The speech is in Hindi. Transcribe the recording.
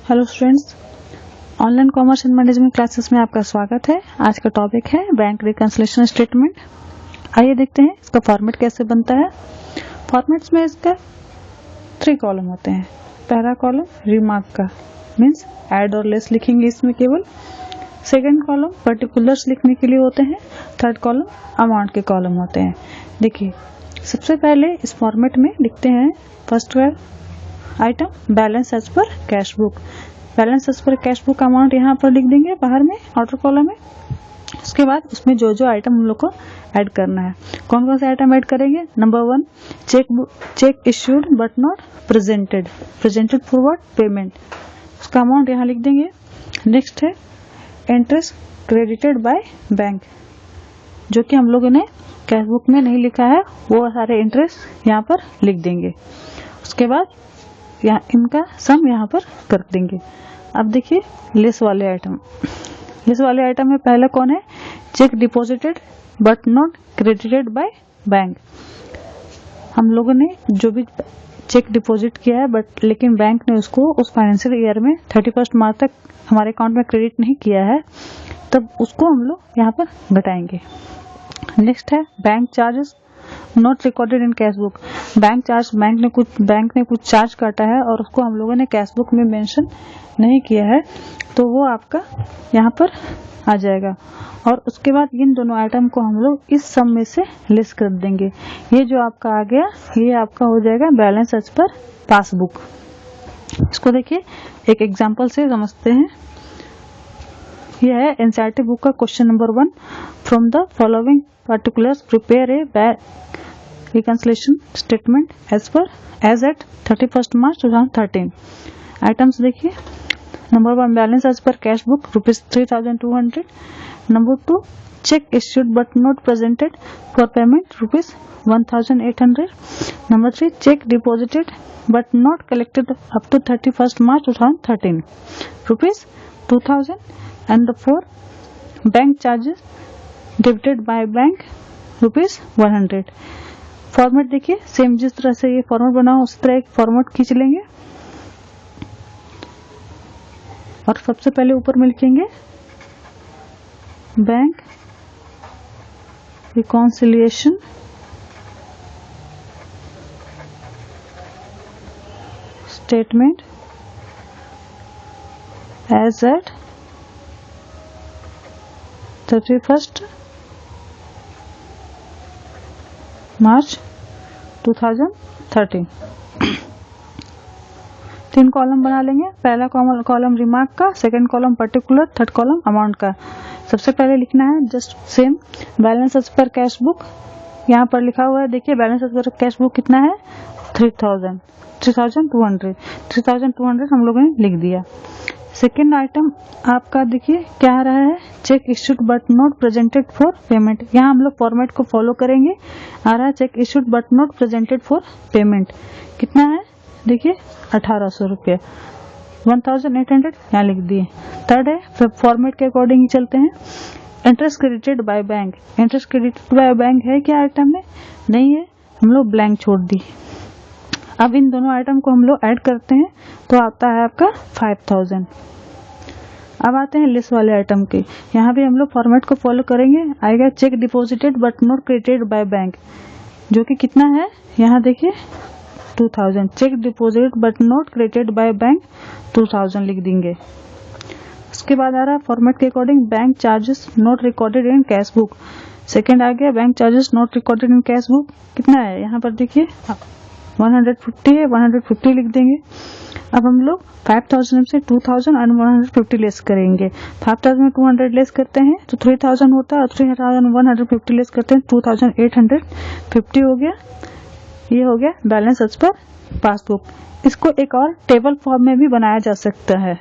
Hello students, online commerce and management classes में आपका स्वागत है। आज का टॉपिक है बैंक रिकंसिलिएशन स्टेटमेंट। आइए देखते हैं इसका फॉर्मेट कैसे बनता है। फॉर्मेट्स में इसका 3 कॉलम होते हैं। पहला कॉलम रिमार्क का, मीन्स ऐड और लेस लिखेंगे इसमें केवल। सेकंड कॉलम पर्टिकुलर्स लिखने के लिए होते हैं। थर्ड कॉलम अमाउंट के कॉलम होते हैं। देखिए, सबसे पहले इस फॉर्मेट में लिखते हैं first item balance as per cash book. Balance as per cash book amount यहाँ पर लिख देंगे बाहर में आउटर कॉलम में। उसके बाद उसमें जो जो आइटम हम लोग को ऐड करना है, कौन कौन से आइटम ऐड करेंगे। Number 1, check issued but not presented for what payment, उसका अमाउंट यहाँ लिख देंगे। नेक्स्ट है इंटरेस्ट क्रेडिटेड बाय बैंक, जो कि हम लोगों ने कैश बुक में नहीं लिखा है, वो सारे इंटरेस्ट यहाँ पर लिख देंगे। उसके बाद यहाँ इनका सम यहाँ पर कर देंगे। अब देखिए लेस वाले आइटम। लेस वाले आइटम में पहला कौन है, check deposited but not credited by bank. हम लोगों ने जो भी चेक डिपॉजिट किया है बट लेकिन बैंक ने उसको उस फाइनेंशियल ईयर में 31 मार्च तक हमारे अकाउंट में क्रेडिट नहीं किया है, तब उसको हम लोग यहाँ पर घटाएंगे। नेक्स्ट है bank charges not recorded in cash book. Bank ने कुछ चार्ज काटा है और उसको हम लोगों ने कैश बुक में मेंशन नहीं किया है, तो वो आपका यहाँ पर आ जाएगा। और उसके बाद इन दोनों आइटम को हम लोग इस सम में से लेस कर देंगे। ये जो आपका आ गया, ये आपका हो जाएगा बैलेंस एज पर पासबुक। इसको देखिए एक एग्जांपल से समझते हैं। यह है एनसीईआरटी बुक का question number 1। From the following particulars prepare a bank reconciliation statement as at 31st March 2013। Items देखिए, number 1 balance as per cash book ₹3,200। Number 2 cheque issued but not presented for payment ₹1,800। Number 3 cheque deposited but not collected up to 31st March 2013 ₹2,000। And 4 bank charges debited by bank ₹100। फॉर्मेट देखिए सेम, जिस तरह से ये फॉर्मेट बना हो उस तरह एक फॉर्मेट खींच लेंगे और सबसे पहले ऊपर में लिखेंगे bank reconciliation statement as at 31st March 2013। 3 column बना लेंगे। पहला कॉलम रिमार्क का, second column particular, third column amount का। सबसे पहले लिखना है just same balance as per cash book. यहाँ पर लिखा हुआ है, देखिए balance as per cash book कितना है, 3,200 हम लोगों ने लिख दिया। सेकेंड आइटम आपका देखिए क्या आ रहा है, check issued but not presented for payment. यहाँ हम लोग फॉर्मेट को फॉलो करेंगे। आ रहा है check issued but not presented for payment, कितना है देखिए 1,800 रुपये, 1,800 यहाँ लिख दिए। थर्ड है, फिर फॉर्मेट के अकॉर्डिंग ही चलते हैं। Interest credited by bank. Interest credited by bank है क्या आइटम में, नहीं है, हम लोग ब्लैंक छोड़ दी। अब इन दोनों आइटम को हम लोग ऐड करते हैं तो आता है आपका 5,000। अब आते हैं लेस वाले आइटम के। यहाँ भी हम लोग फॉर्मेट को फॉलो करेंगे। आएगा check deposited but not credited by bank, जो कि कितना है, यहाँ देखिए 2,000। Check deposited but not credited by bank 2,000 लिख देंगे। उसके बाद आ रहा है फॉर्मेट के according bank charges not recorded in cash book. Second आ गया bank charges not recorded in cash book, कितना है यहाँ पर देखिए 150 है, 150 लिख देंगे। अब हम लोग 5,000 से 2,000 और 150 लेस करेंगे। 5,000 में 200 लेस करते हैं तो 3,000 होता है, और 3,150 लेस करते हैं 2,850 हो गया। ये हो गया बैलेंस एज पर पासबुक। इसको एक और टेबल फॉर्म में भी बनाया जा सकता है।